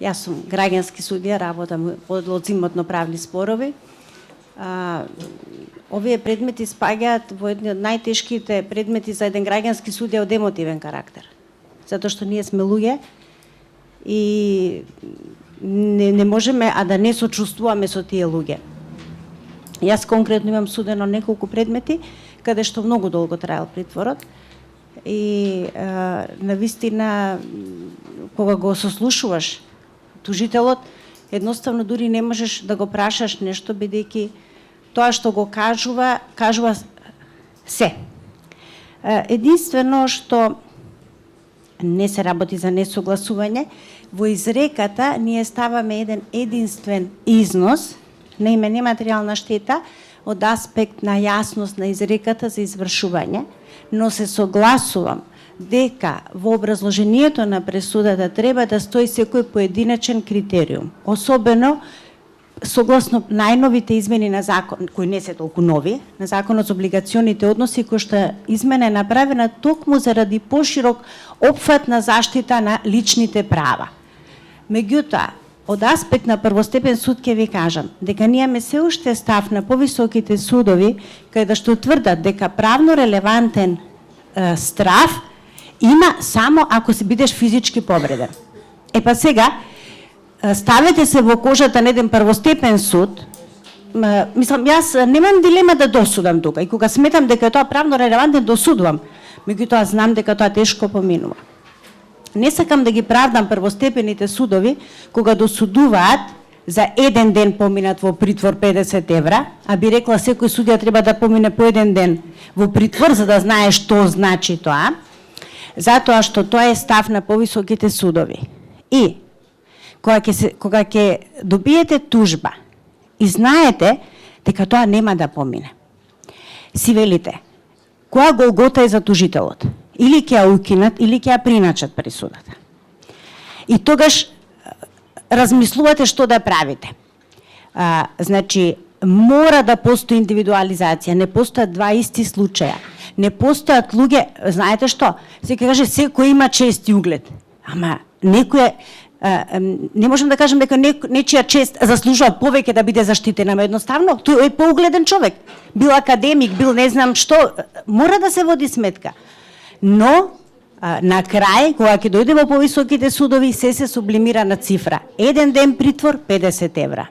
Јас сум граѓански судија, работам од одзиматно правни спорови. Овие предмети спаѓаат во едни од најтешките предмети за еден граѓански судија од емотивен карактер. Затоа што ние сме луѓе и не можеме да не сочувствуваме со тие луѓе. Јас конкретно имам судено неколку предмети каде што многу долго траел притворот и навистина кога го сослушуваш тужителот, едноставно дури не можеш да го прашаш нешто, бидејќи тоа што го кажува се. Единствено што не се работи за несогласување, во изреката ние ставаме еден единствен износ на име нематеријална штета од аспект на јасност на изреката за извршување, но се согласувам дека во образложението на пресудата треба да стои секој поединечен критериум, особено согласно најновите измени на закон, кои не се толку нови, на Законот за облигационите односи, кој што измена е направена токму заради поширок опфат на заштита на личните права. Меѓутоа, од аспект на првостепен суд ќе ви кажам дека ние имаме се уште став на повисоките судови каде што тврдат дека правно релевантен страф има само ако се бидеш физички повреден. Па сега ставете се во кожата на еден првостепен суд. Мислам, јас немам дилема да досудам тука и кога сметам дека тоа правно релевантен досудувам, меѓутоа знам дека тоа тешко поминува. Не сакам да ги правдам првостепените судови кога досудуваат за еден ден поминат во притвор 50 евра, а би рекла секој судија треба да помине по еден ден во притвор за да знае што значи тоа, затоа што тоа е став на повисоките судови. И кога ќе добиете тужба и знаете дека тоа нема да помине, си велите, која голгота е за тужителот? Или ќе ја укинат, или ќе ја приначат присудата. И тогаш размислувате што да правите. Значи, мора да постои индивидуализација, не постојат два исти случаја. Не постојат луѓе, знаете што? Се каже секој има чест и углед. Ама некој не можам да кажам дека нечија чест заслужува повеќе да биде заштитена, но едноставно тој е поугледен човек. Бил академик, бил не знам што, мора да се води сметка. Но на крај, кога ќе дојде во повисоките судови, се сублимира на цифра. Еден ден притвор, 50 евра.